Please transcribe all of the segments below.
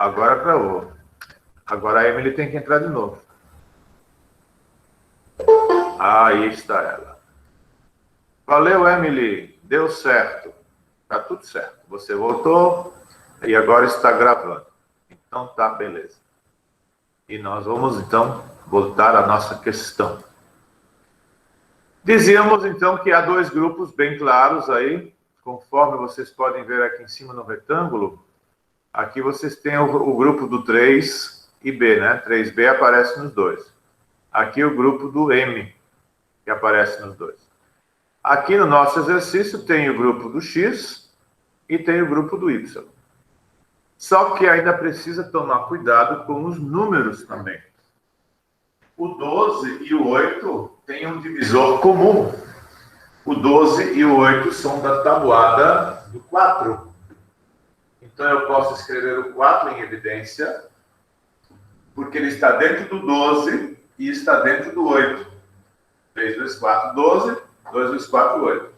Agora travou. Agora a Emily tem que entrar de novo. Aí está ela. Valeu, Emily. Deu certo. Tá tudo certo. Você voltou e agora está gravando. Então tá, beleza. E nós vamos então voltar à nossa questão. Dizíamos então que há dois grupos bem claros aí, conforme vocês podem ver aqui em cima no retângulo. Aqui vocês têm o grupo do 3 e B, né? 3B aparece nos dois. Aqui o grupo do M, que aparece nos dois. Aqui no nosso exercício tem o grupo do X e tem o grupo do Y. Só que ainda precisa tomar cuidado com os números também. O 12 e o 8 têm um divisor comum. O 12 e o 8 são da tabuada do 4. Então eu posso escrever o 4 em evidência, porque ele está dentro do 12 e está dentro do 8. 3 vezes 4, 12. 2 vezes 4, 8.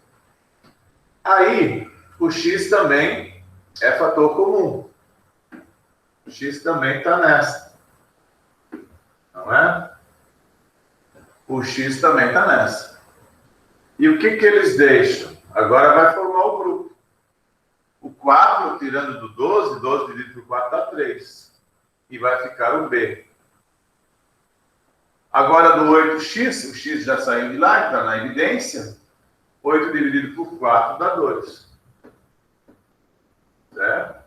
Aí, o X também é fator comum. O X também está nessa. Não é? O X também está nessa. E o que eles deixam? Agora vai formar o grupo. O 4, tirando do 12, 12 dividido por 4 dá 3. E vai ficar o B. Agora do 8x, o X já saiu de lá, está na evidência. 8 dividido por 4 dá 2. Certo?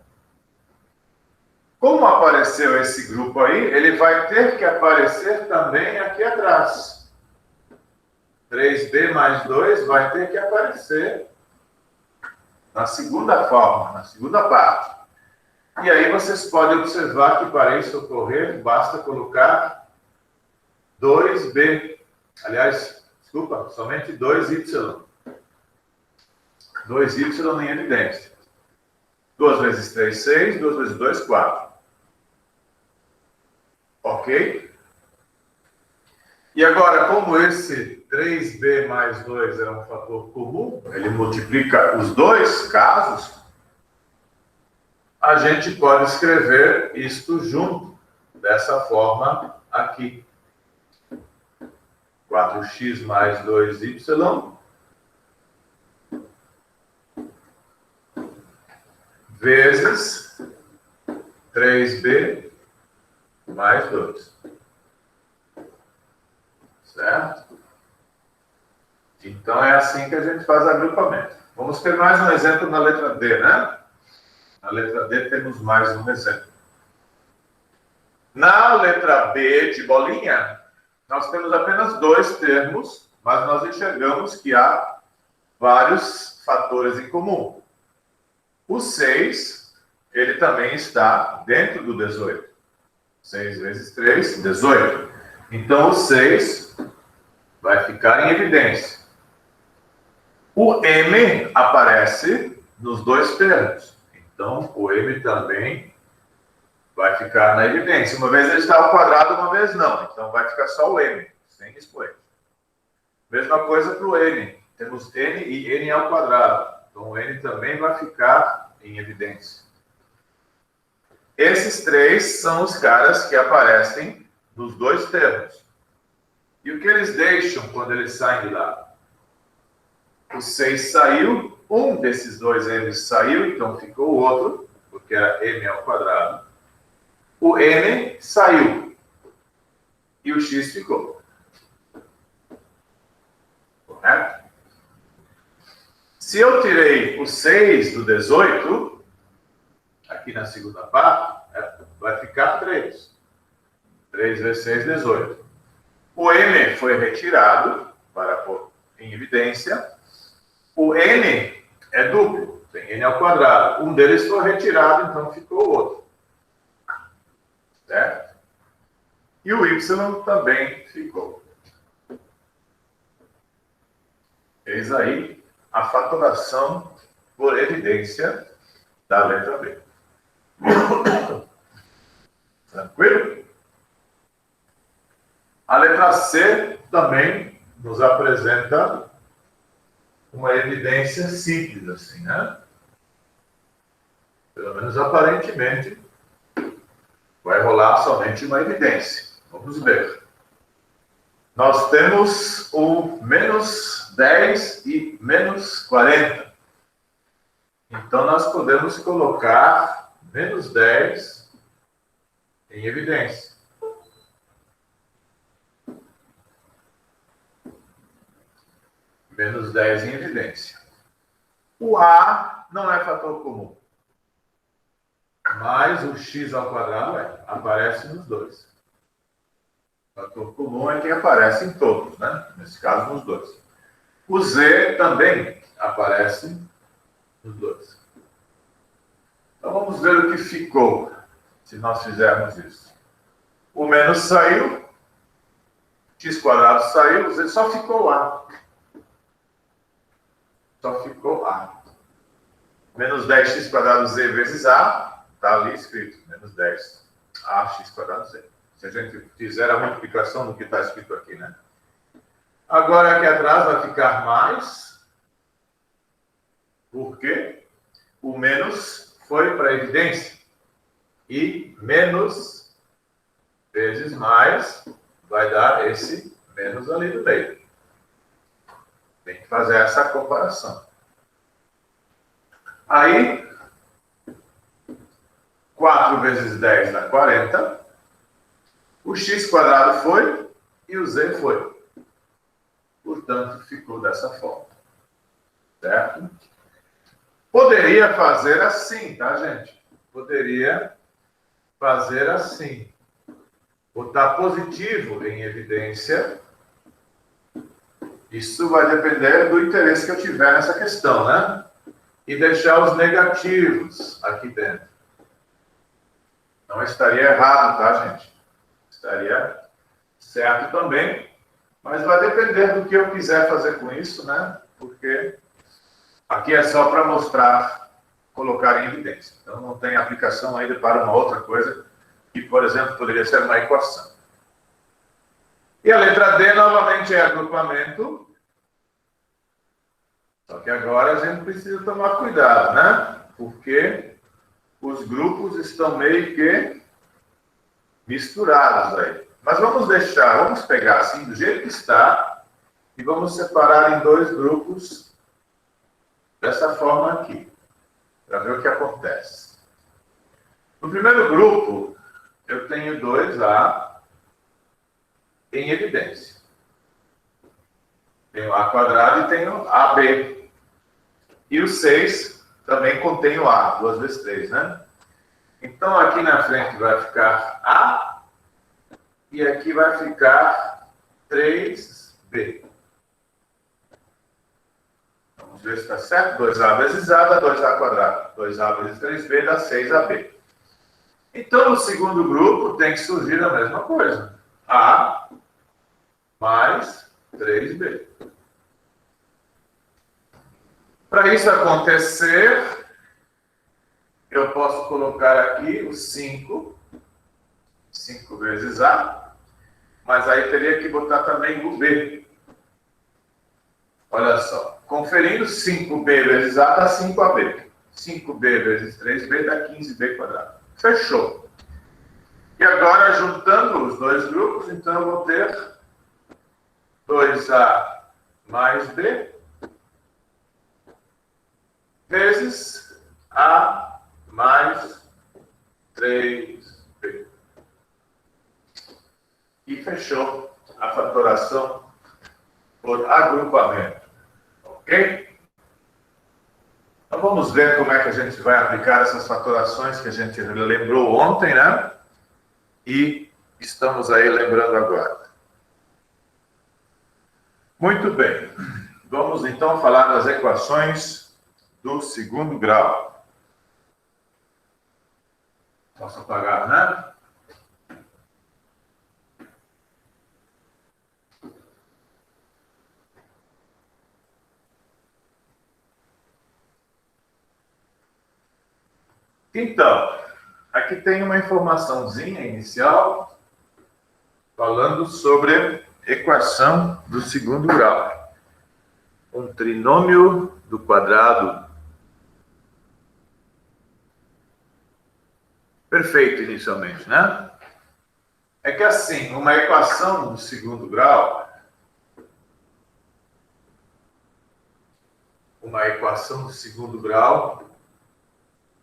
Como apareceu esse grupo aí, ele vai ter que aparecer também aqui atrás. 3B mais 2 vai ter que aparecer na segunda forma, na segunda parte. E aí vocês podem observar que para isso ocorrer, basta colocar 2B. Aliás, desculpa, somente 2Y. 2Y em evidência. 2 vezes 3, 6. 2 vezes 2, 4. Ok? E agora, como esse 3B mais 2 é um fator comum, ele multiplica os dois casos, a gente pode escrever isto junto, dessa forma aqui. 4x mais 2y vezes 3b mais 2. Certo? Então é assim que a gente faz agrupamento. Vamos ter mais um exemplo na letra D, né? Na letra D temos mais um exemplo. Na letra B de bolinha, nós temos apenas dois termos, mas nós enxergamos que há vários fatores em comum. O 6, ele também está dentro do 18. 6 vezes 3, 18. Então, o 6 vai ficar em evidência. O M aparece nos dois termos. Então, o M também vai ficar na evidência. Uma vez ele está ao quadrado, uma vez não. Então, vai ficar só o M, sem expoente. Mesma coisa para o N. Temos N e N ao quadrado. Então, o N também vai ficar em evidência. Esses três são os caras que aparecem nos dois termos. E o que eles deixam quando eles saem de lá? O 6 saiu, um desses dois M's saiu, então ficou o outro, porque era M ao quadrado. O N saiu. E o X ficou. Correto? Se eu tirei o 6 do 18, aqui na segunda parte, vai ficar 3. 3 vezes 6, 18. O M foi retirado para pôr em evidência. O N é duplo, tem N ao quadrado. Um deles foi retirado, então ficou o outro. Certo? E o Y também ficou. Eis aí a fatoração por evidência da letra B. Tranquilo? A letra C também nos apresenta uma evidência simples, assim, né? Pelo menos aparentemente colar somente uma evidência. Vamos ver. Nós temos o menos 10 e menos 40. Então, nós podemos colocar menos 10 em evidência. Menos 10 em evidência. O A não é fator comum. Mas o x ao quadrado aparece nos dois. O fator comum é que aparece em todos, né? Nesse caso, nos dois. O z também aparece nos dois. Então, vamos ver o que ficou, se nós fizermos isso. O menos saiu, x quadrado saiu, z só ficou A. Só ficou A. Menos 10x quadrado z vezes A, está ali escrito, menos 10 ax quadrado z. Se a gente fizer a multiplicação do que está escrito aqui, né? Agora aqui atrás vai ficar mais, porque o menos foi para a evidência. E menos vezes mais vai dar esse menos ali no meio. Tem que fazer essa comparação. Aí, 4 vezes 10 dá 40. O x quadrado foi e o z foi. Portanto, ficou dessa forma. Certo? Poderia fazer assim, tá, gente? Poderia fazer assim. Botar positivo em evidência. Isso vai depender do interesse que eu tiver nessa questão, né? E deixar os negativos aqui dentro. Não estaria errado, tá, gente? Estaria certo também, mas vai depender do que eu quiser fazer com isso, né? Porque aqui é só para mostrar, colocar em evidência. Então, não tem aplicação ainda para uma outra coisa, que, por exemplo, poderia ser uma equação. E a letra D, novamente, é agrupamento. Só que agora a gente precisa tomar cuidado, né? Porque os grupos estão meio que misturados aí. Mas vamos deixar, vamos pegar assim, do jeito que está, e vamos separar em dois grupos dessa forma aqui, para ver o que acontece. No primeiro grupo, eu tenho 2A em evidência. Tenho A quadrado e tenho AB. E o 6 também contém o A, 2 vezes 3, né? Então, aqui na frente vai ficar A e aqui vai ficar 3B. Vamos ver se está certo. 2A vezes A dá 2A quadrado. 2A vezes 3B dá 6AB. Então, no segundo grupo tem que surgir a mesma coisa. A mais 3B. Para isso acontecer, eu posso colocar aqui o 5. 5 vezes A. Mas aí teria que botar também o B. Olha só. Conferindo 5B vezes A dá 5AB. 5B vezes 3B dá 15B quadrado. Fechou. E agora, juntando os dois grupos, então eu vou ter 2A mais B vezes A mais 3B. E fechou a fatoração por agrupamento. Ok? Então vamos ver como é que a gente vai aplicar essas fatorações que a gente lembrou ontem, né? E estamos aí lembrando agora. Muito bem. Vamos então falar das equações do segundo grau. Posso apagar, né? Então, aqui tem uma informaçãozinha inicial falando sobre equação do segundo grau. Um trinômio do quadrado perfeito inicialmente, né? É que assim, uma equação do segundo grau,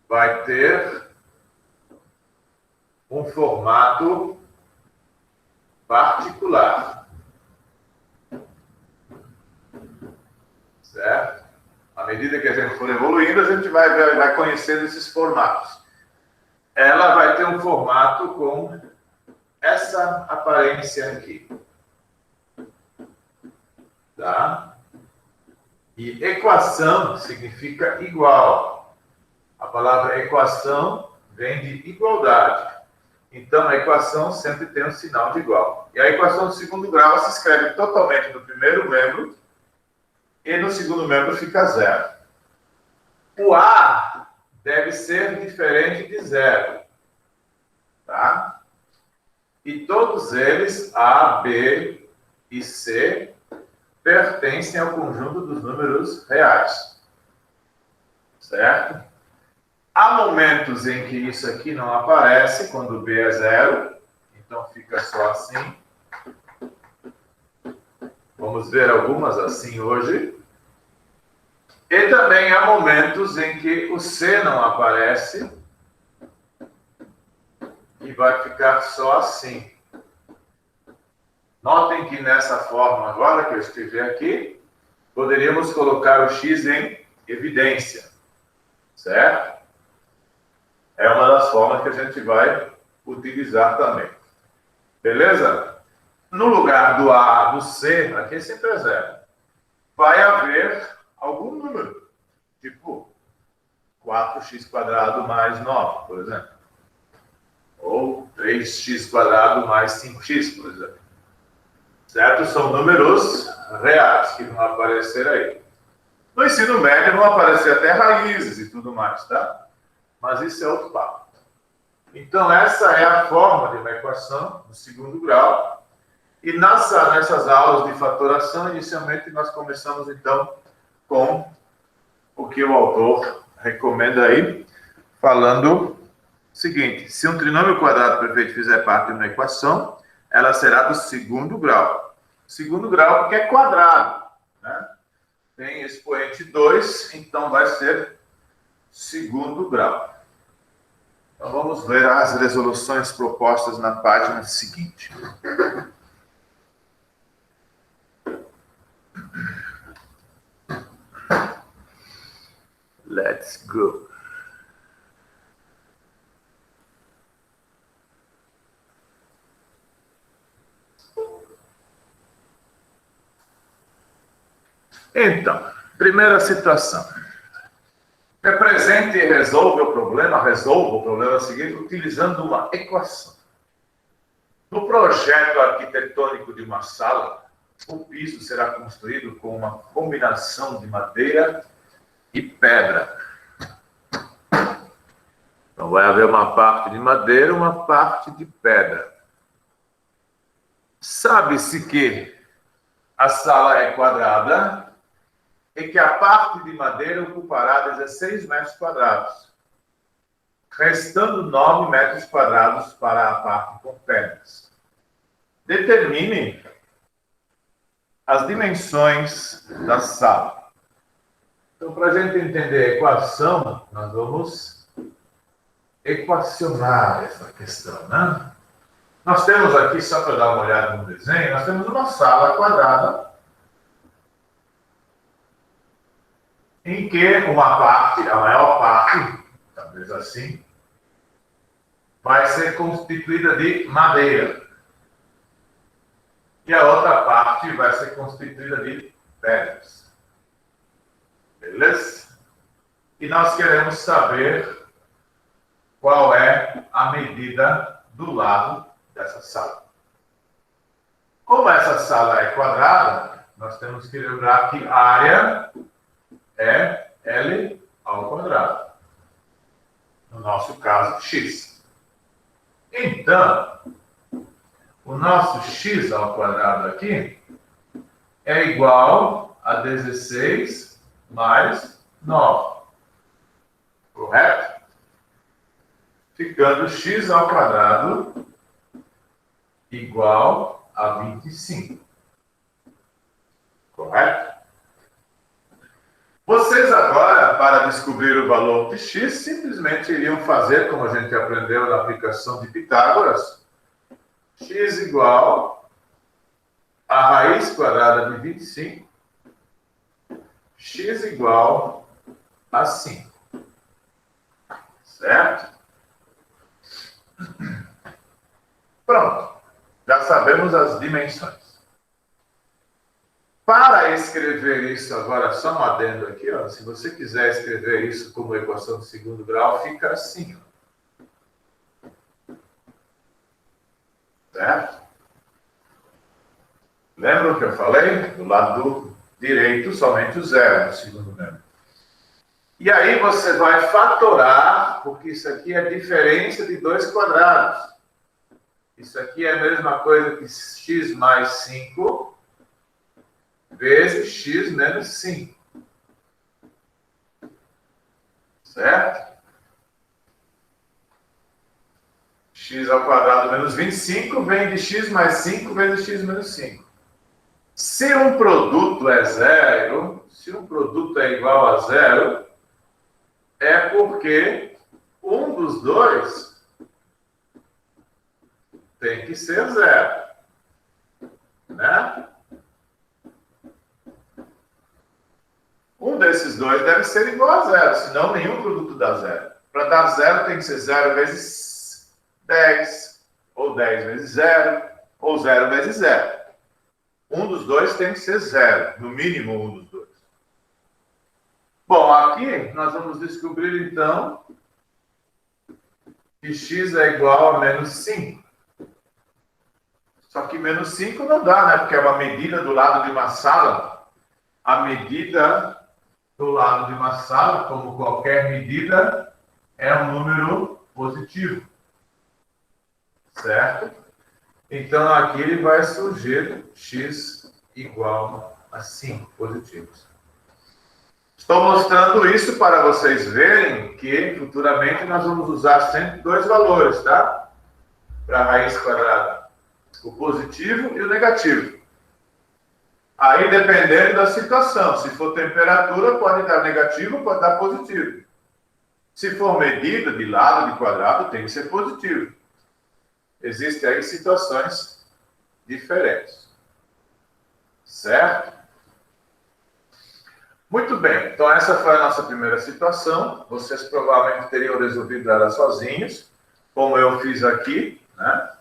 vai ter um formato particular, certo? À medida que a gente for evoluindo, a gente vai conhecendo esses formatos. Ela vai ter um formato com essa aparência aqui. Tá? E equação significa igual. A palavra equação vem de igualdade. Então, a equação sempre tem um sinal de igual. E a equação do segundo grau se escreve totalmente no primeiro membro e no segundo membro fica zero. O A deve ser diferente de zero. Tá? E todos eles, A, B e C, pertencem ao conjunto dos números reais. Certo? Há momentos em que isso aqui não aparece, quando B é zero, então fica só assim. Vamos ver algumas assim hoje. E também há momentos em que o C não aparece e vai ficar só assim. Notem que nessa forma agora que eu escrevi aqui, poderíamos colocar o X em evidência, certo? É uma das formas que a gente vai utilizar também. Beleza? No lugar do A, do C, aqui sempre é zero. Vai haver algum número, tipo 4x² mais 9, por exemplo. Ou 3x² mais 5x, por exemplo. Certo? São números reais que vão aparecer aí. No ensino médio vão aparecer até raízes e tudo mais, tá? Mas isso é outro papo. Então, essa é a forma de uma equação do segundo grau. E nessas aulas de fatoração, inicialmente, nós começamos, então, com o que o autor recomenda aí, falando o seguinte: se um trinômio quadrado perfeito fizer parte de uma equação, ela será do segundo grau. Segundo grau porque é quadrado, né? Tem expoente 2, então vai ser segundo grau. Então vamos ver as resoluções propostas na página seguinte. Let's go. Então, primeira situação. Represente e resolva o problema seguinte utilizando uma equação. No projeto arquitetônico de uma sala, o piso será construído com uma combinação de madeira e pedra. Então, vai haver uma parte de madeira e uma parte de pedra. Sabe-se que a sala é quadrada e que a parte de madeira ocupará 16 metros quadrados, restando 9 metros quadrados para a parte com pedras. Determine as dimensões da sala. Então, para a gente entender a equação, nós vamos equacionar essa questão, né? Nós temos aqui, só para dar uma olhada no desenho, nós temos uma sala quadrada em que uma parte, a maior parte, talvez assim, vai ser constituída de madeira. E a outra parte vai ser constituída de pedras. Beleza? E nós queremos saber qual é a medida do lado dessa sala. Como essa sala é quadrada, nós temos que lembrar que a área é L ao quadrado. No nosso caso, x. Então, o nosso x ao quadrado aqui é igual a 16 mais 9. Correto? Ficando x ao quadrado igual a 25. Correto? Vocês agora, para descobrir o valor de x, simplesmente iriam fazer, como a gente aprendeu na aplicação de Pitágoras, x igual a raiz quadrada de 25, x igual a 5. Certo? Pronto. Já sabemos as dimensões. Para escrever isso, agora só um adendo aqui, ó, se você quiser escrever isso como equação de segundo grau, fica assim. Ó. Certo? Lembra o que eu falei? Do lado direito, somente o zero no segundo membro. E aí você vai fatorar, porque isso aqui é diferença de 2 quadrados. Isso aqui é a mesma coisa que x mais 5 vezes x menos 5. Certo? X ao quadrado menos 25 vem de x mais 5 vezes x menos 5. Se um produto é zero, se um produto é igual a zero, é porque um dos dois tem que ser zero. Né? Um desses dois deve ser igual a zero, senão nenhum produto dá zero. Para dar zero tem que ser 0 vezes 10, ou 10 vezes 0, ou 0 vezes 0. Um dos dois tem que ser zero, no mínimo um dos dois. Bom, aqui nós vamos descobrir então que x é igual a menos 5. Só que menos 5 não dá, né? Porque é uma medida do lado de uma sala. A medida do lado de uma sala, como qualquer medida, é um número positivo. Certo? Então, aqui ele vai surgir x igual a 5 positivos. Estou mostrando isso para vocês verem que futuramente nós vamos usar sempre dois valores, tá? Para a raiz quadrada. O positivo e o negativo. Aí, dependendo da situação, se for temperatura, pode dar negativo, pode dar positivo. Se for medida de lado de quadrado, tem que ser positivo. Existem aí situações diferentes. Certo? Muito bem. Então, essa foi a nossa primeira situação. Vocês provavelmente teriam resolvido ela sozinhos, como eu fiz aqui, né?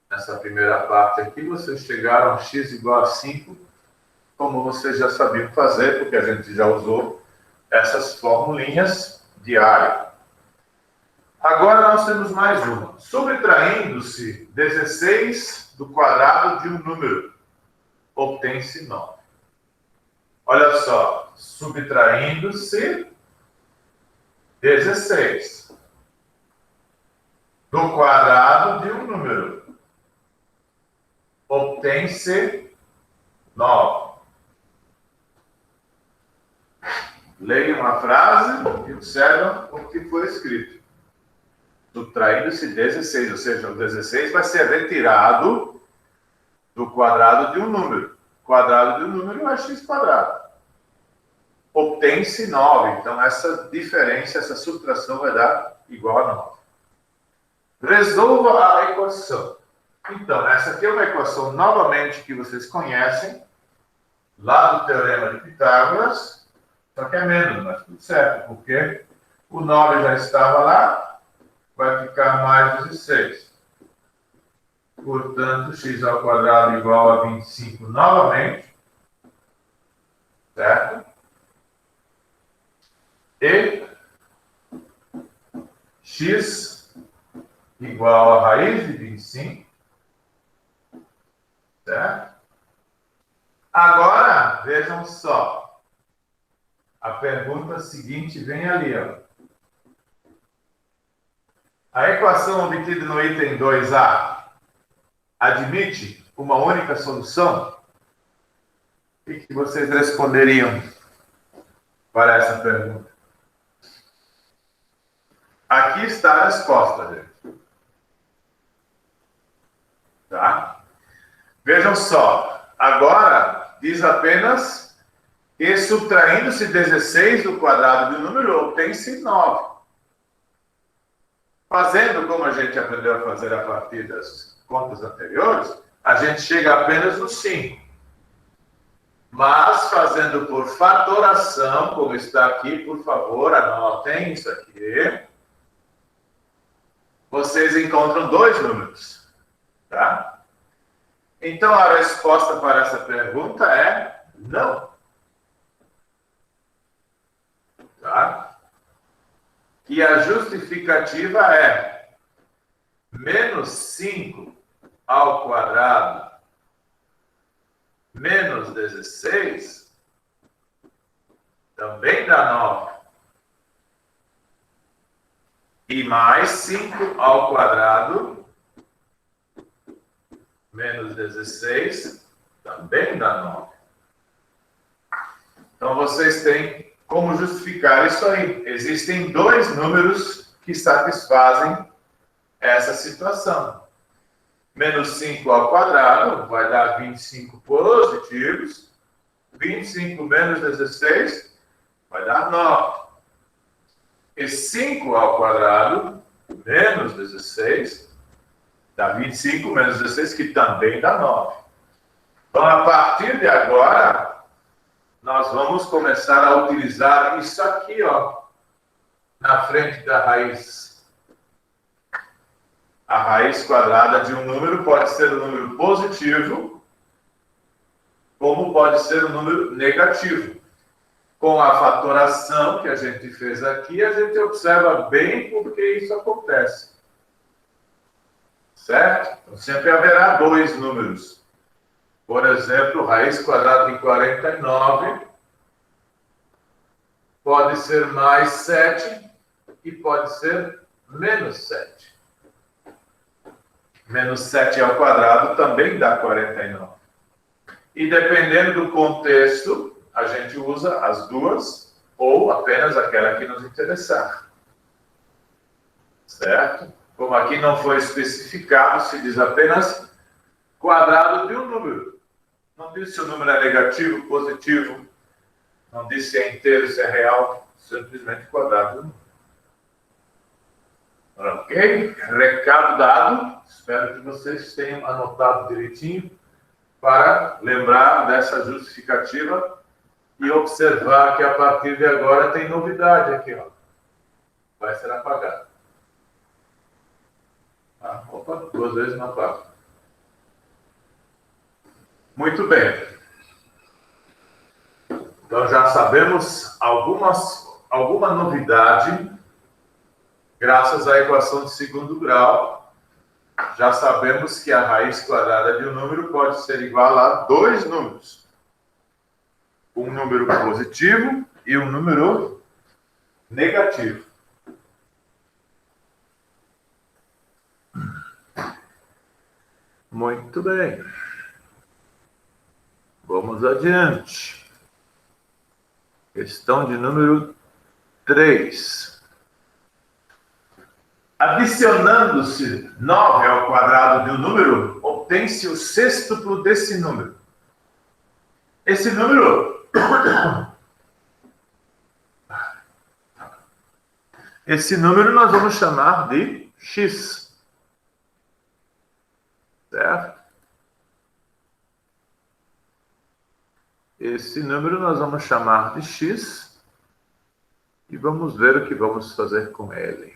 Nessa primeira parte aqui, vocês chegaram a x igual a 5, como vocês já sabiam fazer, porque a gente já usou essas formulinhas de área. Agora nós temos mais uma. Subtraindo-se 16 do quadrado de um número, obtém-se 9. Olha só, subtraindo-se 16 do quadrado de um número, obtém-se 9. Leia uma frase e observam o que foi escrito. Subtraindo-se 16, ou seja, o 16 vai ser retirado do quadrado de um número. O quadrado de um número é x quadrado. Obtém-se 9. Então, essa diferença, essa subtração vai dar igual a 9. Resolva a equação. Então, essa aqui é uma equação, novamente, que vocês conhecem, lá do Teorema de Pitágoras, só que é menos, mas tudo certo, porque o 9 já estava lá, vai ficar mais 16. Portanto, x ao quadrado igual a 25 novamente, certo? E x igual a raiz de 25, certo? Agora, vejam só. A pergunta seguinte vem ali, ó. A equação obtida no item 2A admite uma única solução? O que vocês responderiam para essa pergunta? Aqui está a resposta, gente. Tá? Vejam só, agora diz apenas que subtraindo-se 16 do quadrado do número, obtém-se 9. Fazendo como a gente aprendeu a fazer a partir das contas anteriores, a gente chega apenas no 5. Mas, fazendo por fatoração, como está aqui, por favor, anotem isso aqui. Vocês encontram dois números, tá? Então, a resposta para essa pergunta é não. Tá? E a justificativa é menos 5 ao quadrado menos 16 também dá 9. E mais 5 ao quadrado menos 16 também dá 9. Então, vocês têm como justificar isso aí. Existem dois números que satisfazem essa situação. Menos 5 ao quadrado vai dar 25 positivos. 25 menos 16 vai dar 9. E 5 ao quadrado menos 16 dá 25 menos 16, que também dá 9. Então, a partir de agora, nós vamos começar a utilizar isso aqui, ó, na frente da raiz. A raiz quadrada de um número pode ser um número positivo, como pode ser um número negativo. Com a fatoração que a gente fez aqui, a gente observa bem por que isso acontece. Certo? Então, sempre haverá dois números. Por exemplo, raiz quadrada de 49 pode ser mais 7 e pode ser menos 7. Menos 7 ao quadrado também dá 49. E dependendo do contexto, a gente usa as duas ou apenas aquela que nos interessar. Certo? Como aqui não foi especificado, se diz apenas quadrado de um número. Não diz se o número é negativo, positivo, não diz se é inteiro, se é real, simplesmente quadrado de um número. Ok? Recado dado. Espero que vocês tenham anotado direitinho para lembrar dessa justificativa e observar que a partir de agora tem novidade aqui, ó. Vai ser apagado. Ah, opa, 2 vezes não apaga. Muito bem. Então já sabemos alguma novidade graças à equação de segundo grau. Já sabemos que a raiz quadrada de um número pode ser igual a dois números. Um número positivo e um número negativo. Muito bem. Vamos adiante. Questão de número 3. Adicionando-se 9 ao quadrado de um número, obtém-se o sextuplo desse número. Esse número nós vamos chamar de x. Certo? Esse número nós vamos chamar de x e vamos ver o que vamos fazer com ele.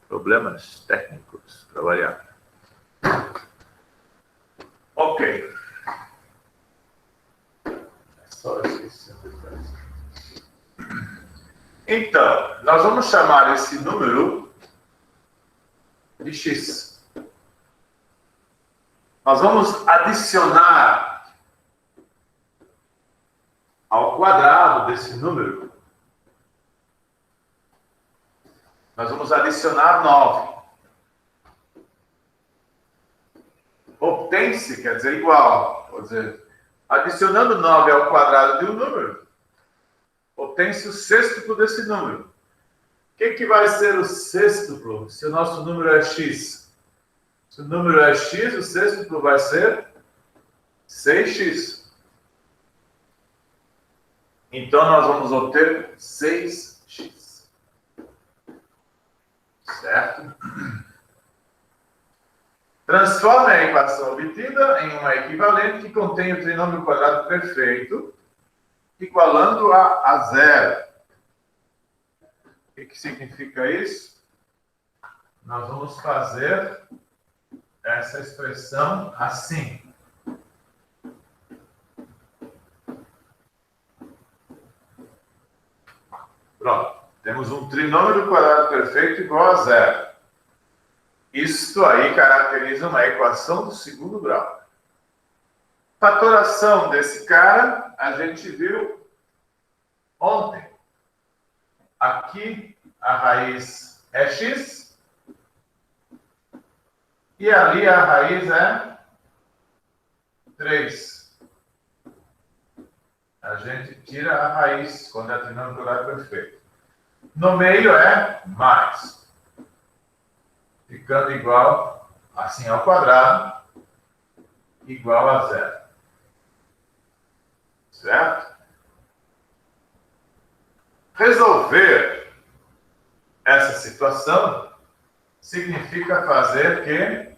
Problemas técnicos para variar. Ok. Só esqueci. Então, nós vamos chamar esse número de x. Nós vamos adicionar ao quadrado desse número. Nós vamos adicionar 9. Obtém-se, quer dizer igual. Vou dizer, Adicionando 9 ao quadrado de um número, obtém-se o sextuplo desse número. O que vai ser o sextuplo se o nosso número é x? Se o número é x, o sextuplo vai ser 6x. Então, nós vamos obter 6x. Certo? Transforme a equação obtida em uma equivalente que contém o trinômio quadrado perfeito, igualando a zero. O que significa isso? Nós vamos fazer essa expressão assim. Pronto. Temos um trinômio quadrado perfeito igual a zero. Isto aí caracteriza uma equação do segundo grau. Fatoração desse cara, a gente viu ontem. Aqui a raiz é x e ali a raiz é 3. A gente tira a raiz quando é trinômio quadrado perfeito. No meio é mais. Ficando igual, assim ao quadrado, igual a zero. Certo? Resolver essa situação significa fazer que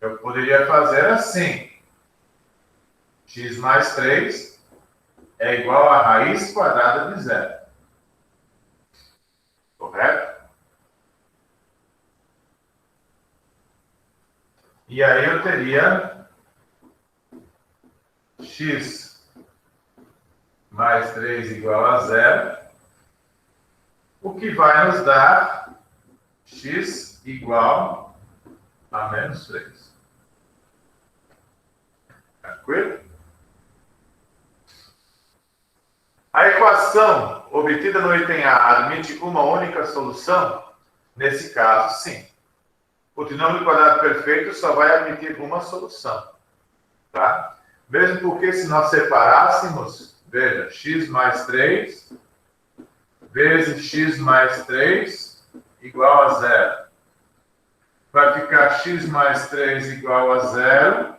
eu poderia fazer assim. X mais 3 é igual a raiz quadrada de zero. Correto? E aí eu teria x mais 3 igual a zero, o que vai nos dar x igual a menos 3. Tranquilo? A equação obtida no item A admite uma única solução? Nesse caso, sim. O trinômio quadrado perfeito só vai admitir uma solução. Tá? Mesmo porque se nós separássemos, veja, x mais 3 vezes x mais 3 igual a zero. Vai ficar x mais 3 igual a zero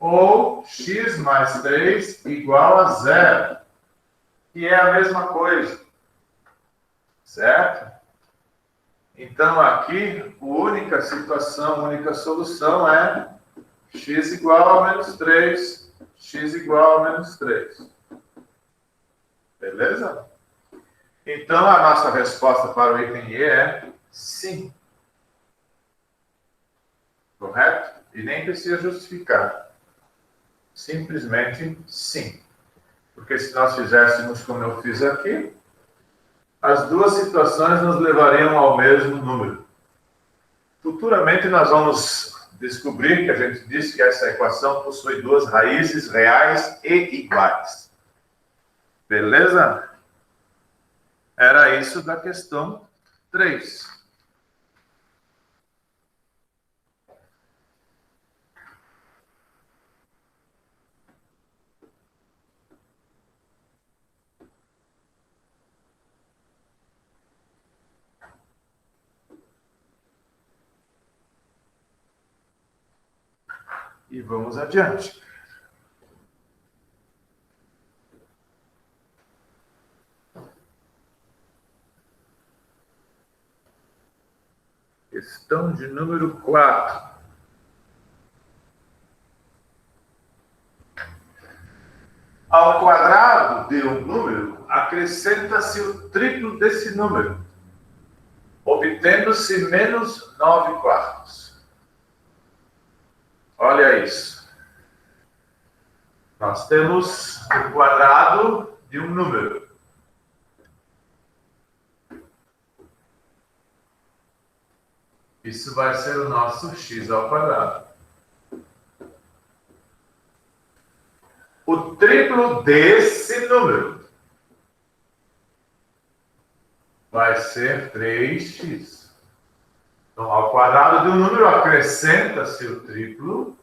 ou x mais 3 igual a zero. Que é a mesma coisa. Certo? Então, aqui, a única situação, a única solução é x igual a menos 3, x igual a menos 3. Beleza? Então, a nossa resposta para o item E é sim. Correto? E nem precisa justificar. Simplesmente sim. Porque se nós fizéssemos como eu fiz aqui, as duas situações nos levariam ao mesmo número. Futuramente nós vamos descobrir que a gente disse que essa equação possui duas raízes reais e iguais. Beleza? Era isso da questão 3. E vamos adiante. Questão de número 4. Ao quadrado de um número, acrescenta-se o triplo desse número, obtendo-se menos 9 quartos. Olha isso. Nós temos o quadrado de um número. Isso vai ser o nosso x ao quadrado. O triplo desse número vai ser 3x. Então, ao quadrado de um número, acrescenta-se o triplo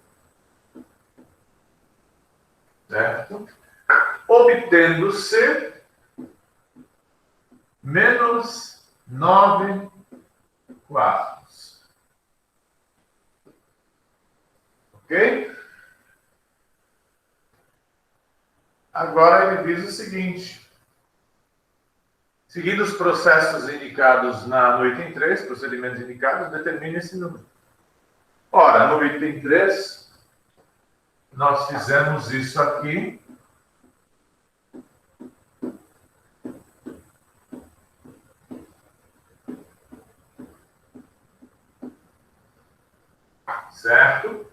certo? Obtendo-se menos 9 quartos. Ok? Agora ele diz o seguinte: seguindo os processos indicados no item 3, procedimentos indicados, determine esse número. Ora, no item 3, nós fizemos isso aqui. Certo?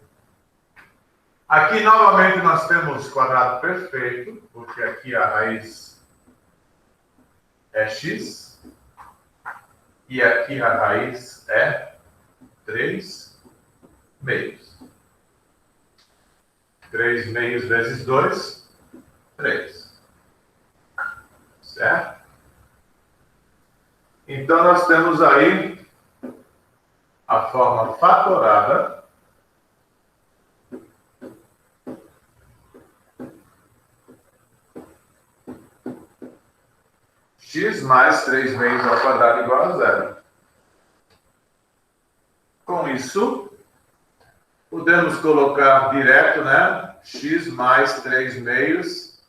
Aqui, novamente, nós temos quadrado perfeito, porque aqui a raiz é x, e aqui a raiz é 3 meios. 3 meios vezes 2, 3. Certo? Então, nós temos aí a forma fatorada x mais 3 meios ao quadrado igual a 0. Com isso, podemos colocar direto, né? X mais 3 meios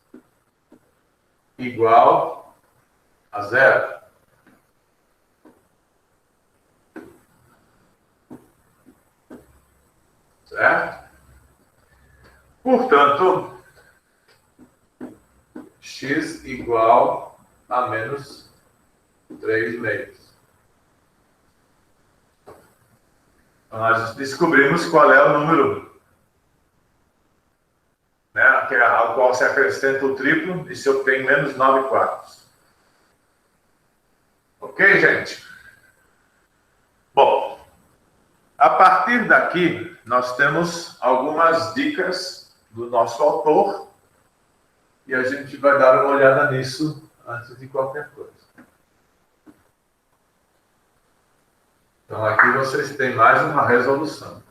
igual a 0. Certo? Portanto, x igual a menos 3 meios. Então, nós descobrimos qual é o número, né, ao qual se acrescenta o triplo e se obtém menos 9 quartos. Ok, gente? Bom, a partir daqui, nós temos algumas dicas do nosso autor e a gente vai dar uma olhada nisso antes de qualquer coisa. Então, aqui vocês têm mais uma resolução.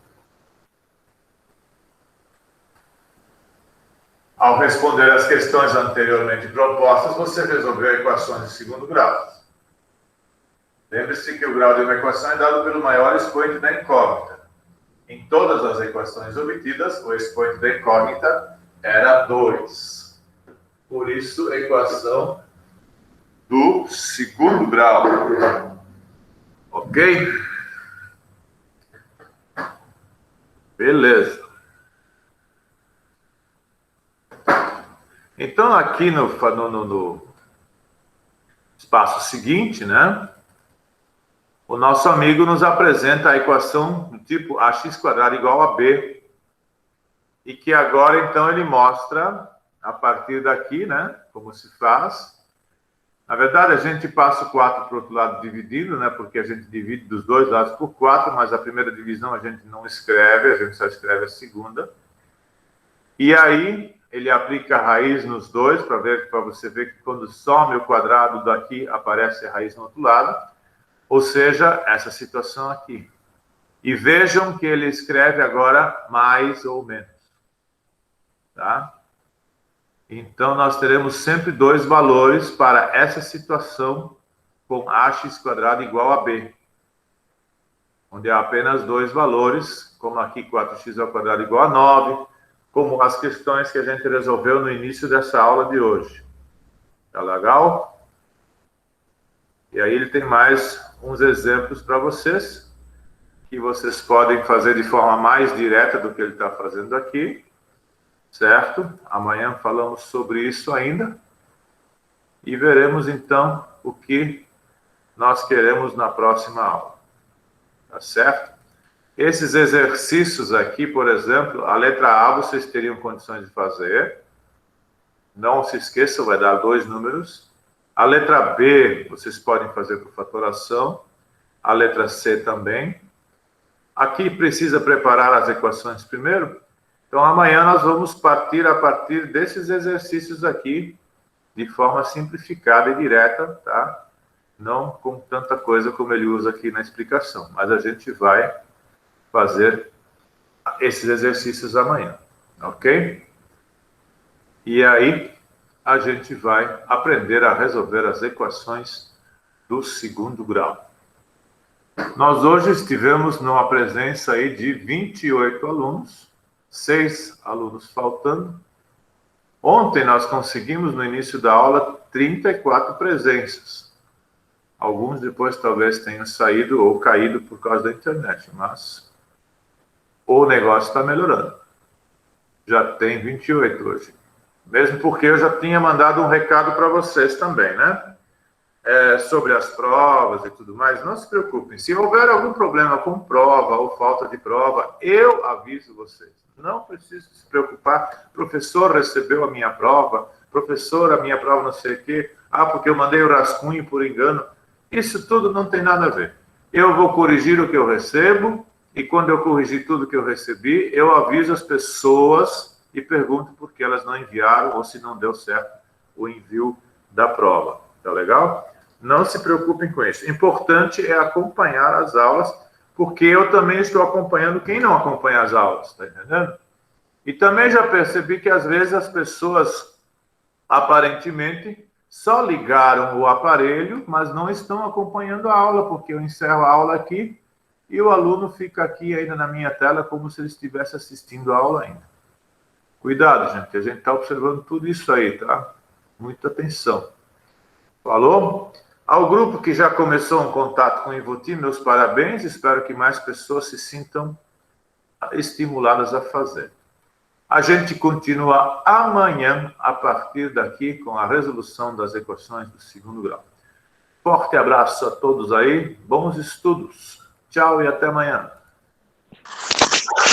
Ao responder as questões anteriormente propostas, você resolveu equações de segundo grau. Lembre-se que o grau de uma equação é dado pelo maior expoente da incógnita. Em todas as equações obtidas, o expoente da incógnita era 2. Por isso, a equação do segundo grau. Ok? Beleza. Então, aqui no espaço seguinte, né? O nosso amigo nos apresenta a equação do tipo ax² igual a b. E que agora, então, ele mostra, a partir daqui, né? Como se faz. Na verdade, a gente passa o 4 para o outro lado dividido, né? Porque a gente divide dos dois lados por 4, mas a primeira divisão a gente não escreve, a gente só escreve a segunda. E aí, ele aplica a raiz nos dois, para você ver que quando some o quadrado daqui, aparece a raiz no outro lado. Ou seja, essa situação aqui. E vejam que ele escreve agora mais ou menos. Tá? Então, nós teremos sempre dois valores para essa situação com ax² igual a b. Onde há apenas dois valores, como aqui 4x² igual a 9, como as questões que a gente resolveu no início dessa aula de hoje. Tá legal? E aí ele tem mais uns exemplos para vocês, que vocês podem fazer de forma mais direta do que ele está fazendo aqui, certo? Amanhã falamos sobre isso ainda. E veremos, então, o que nós queremos na próxima aula. Tá certo? Esses exercícios aqui, por exemplo, a letra A vocês teriam condições de fazer. Não se esqueçam, vai dar 2 números. A letra B vocês podem fazer por fatoração. A letra C também. Aqui precisa preparar as equações primeiro. Então, amanhã nós vamos partir a partir desses exercícios aqui, de forma simplificada e direta, tá? Não com tanta coisa como ele usa aqui na explicação. Mas a gente vai fazer esses exercícios amanhã, ok? E aí a gente vai aprender a resolver as equações do segundo grau. Nós hoje estivemos numa presença aí de 28 alunos, 6 alunos faltando. Ontem nós conseguimos, no início da aula, 34 presenças. Alguns depois talvez tenham saído ou caído por causa da internet, mas o negócio está melhorando. Já tem 28 hoje. Mesmo porque eu já tinha mandado um recado para vocês também, né? Sobre as provas e tudo mais, não se preocupem. Se houver algum problema com prova ou falta de prova, eu aviso vocês. Não preciso se preocupar. Professor, recebeu a minha prova. Professor, a minha prova não sei o quê. Ah, porque eu mandei o rascunho por engano. Isso tudo não tem nada a ver. Eu vou corrigir o que eu recebo e quando eu corrigir tudo que eu recebi, eu aviso as pessoas e pergunto por que elas não enviaram ou se não deu certo o envio da prova. Tá legal? Não se preocupem com isso. O importante é acompanhar as aulas, porque eu também estou acompanhando quem não acompanha as aulas, tá entendendo? E também já percebi que às vezes as pessoas, aparentemente, só ligaram o aparelho, mas não estão acompanhando a aula, porque eu encerro a aula aqui e o aluno fica aqui ainda na minha tela como se ele estivesse assistindo a aula ainda. Cuidado, gente, a gente está observando tudo isso aí, tá? Muita atenção. Falou? Ao grupo que já começou um contato com o Ivuti, meus parabéns. Espero que mais pessoas se sintam estimuladas a fazer. A gente continua amanhã, a partir daqui, com a resolução das equações do segundo grau. Forte abraço a todos aí. Bons estudos. Tchau e até amanhã.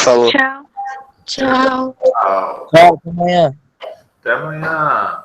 Falou. Tchau. Tchau. Tchau. Tchau, até amanhã. Até amanhã.